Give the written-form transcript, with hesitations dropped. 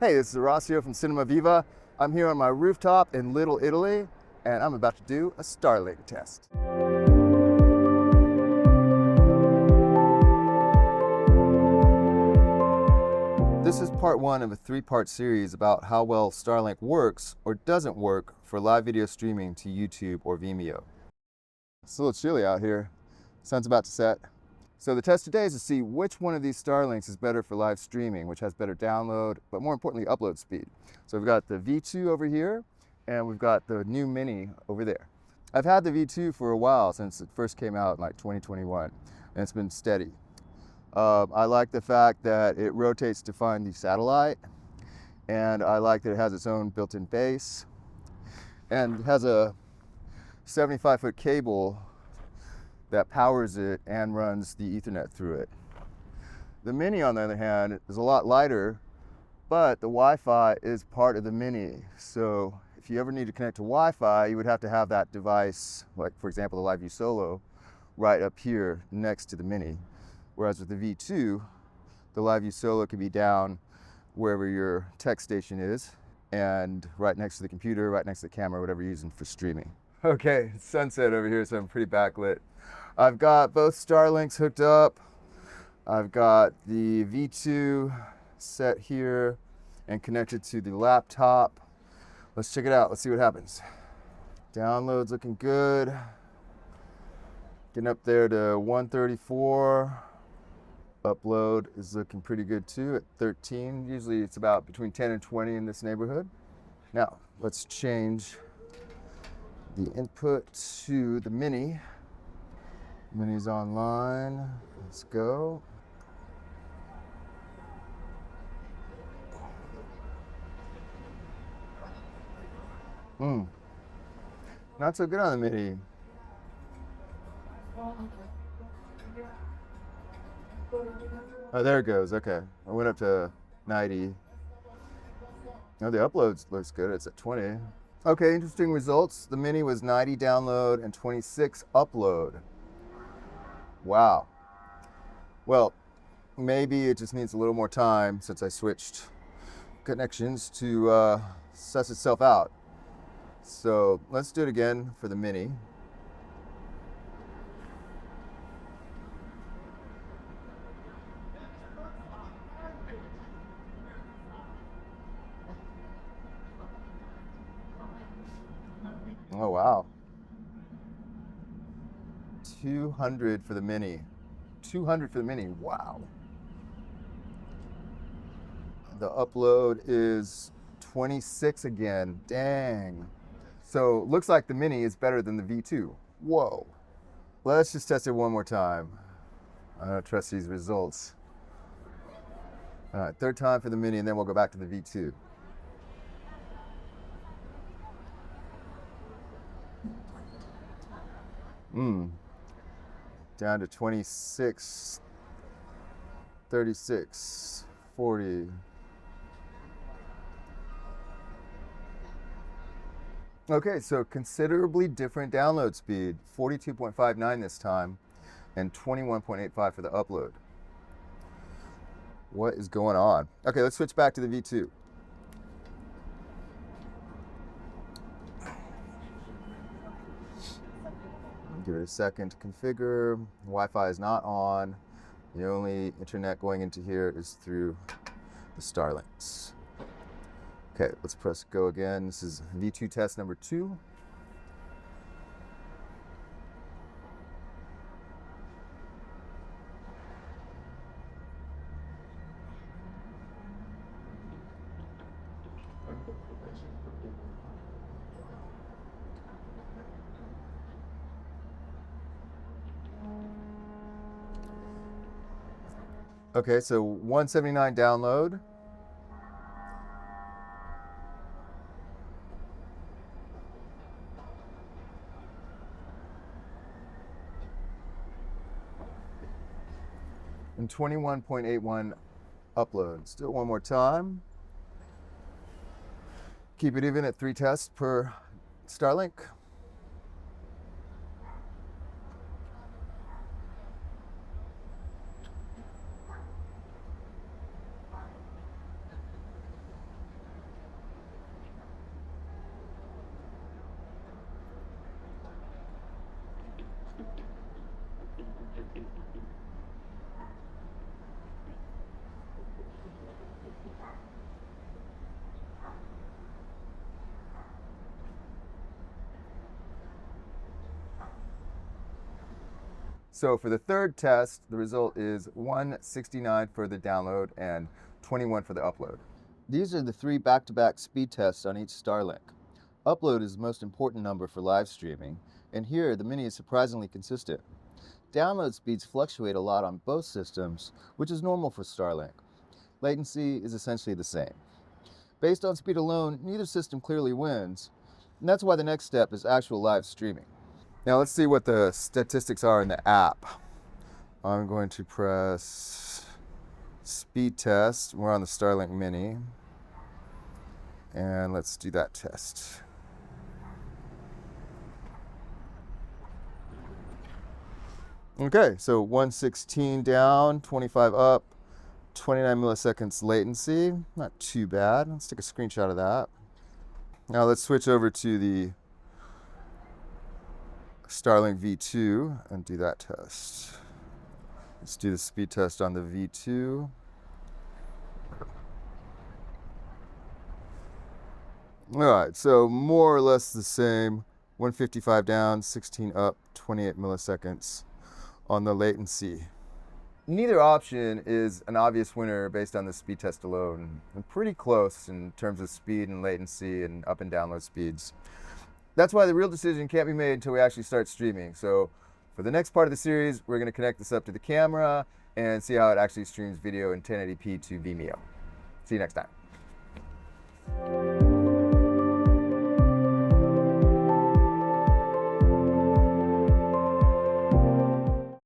Hey, this is Rossio from CinemaViva. I'm here on my rooftop in Little Italy, and I'm about to do a Starlink test. This is part one of a three-part series about how well Starlink works or doesn't work for live video streaming to YouTube or Vimeo. It's a little chilly out here. Sun's about to set. So the test today is to see which one of these Starlinks is better for live streaming, which has better download, but more importantly, upload speed. So we've got the V2 over here, and we've got the new Mini over there. I've had the V2 for a while, since it first came out in like 2021, and it's been steady. I like the fact that it rotates to find the satellite, and I like that it has its own built-in base, and it has a 75-foot cable that powers it and runs the Ethernet through it. The Mini, on the other hand, is a lot lighter, but the Wi-Fi is part of the Mini. So if you ever need to connect to Wi-Fi, you would have to have that device, like for example, the LiveView Solo, right up here next to the Mini. Whereas with the V2, the LiveView Solo can be down wherever your tech station is, and right next to the computer, right next to the camera, whatever you're using for streaming. Okay, it's sunset over here, so I'm pretty backlit. I've got both Starlinks hooked up. I've got the V2 set here and connected to the laptop. Let's check it out. Let's see what happens. Download's looking good. Getting up there to 134. Upload is looking pretty good too at 13. Usually it's about between 10 and 20 in this neighborhood. Now, let's change the input to the Mini. Mini's online. Let's go. Not so good on the Mini. Oh, there it goes. Okay. I went up to 90. Oh, the upload looks good. It's at 20. Okay, interesting results. The Mini was 90 download and 26 upload. Wow. Well, maybe it just needs a little more time since I switched connections to suss itself out. So let's do it again for the Mini. Oh, wow. 200 for the Mini. 200 for the Mini, wow. The upload is 26 again, dang. So looks like the Mini is better than the V2. Whoa. Let's just test it one more time. I don't trust these results. All right, third time for the Mini, and then we'll go back to the V2. Down to 26, 36, 40. Okay, so considerably different download speed, 42.59 this time, and 21.85 for the upload. What is going on? Okay, let's switch back to the V2. Give it a second to configure. Wi-Fi is not on. The only internet going into here is through the Starlinks. Okay, let's press go again. This is V2 test number 2. Okay, so 179 download. And 21.81 upload. Let's do it one more time. Keep it even at 3 tests per Starlink. So for the third test, the result is 169 for the download and 21 for the upload. These are the 3 back-to-back speed tests on each Starlink. Upload is the most important number for live streaming, and here the Mini is surprisingly consistent. Download speeds fluctuate a lot on both systems, which is normal for Starlink. Latency is essentially the same. Based on speed alone, neither system clearly wins, and that's why the next step is actual live streaming. Now let's see what the statistics are in the app. I'm going to press speed test. We're on the Starlink Mini. And let's do that test. Okay, so 116 down, 25 up, 29 milliseconds latency. Not too bad. Let's take a screenshot of that. Now let's switch over to the Starlink V2 and do that test. Let's do the speed test on the V2. All right, so more or less the same. 155 down, 16 up, 28 milliseconds on the latency. Neither option is an obvious winner based on the speed test alone. They're pretty close in terms of speed and latency and up and download speeds. That's why the real decision can't be made until we actually start streaming. So for the next part of the series, we're going to connect this up to the camera and see how it actually streams video in 1080p to Vimeo. See you next time.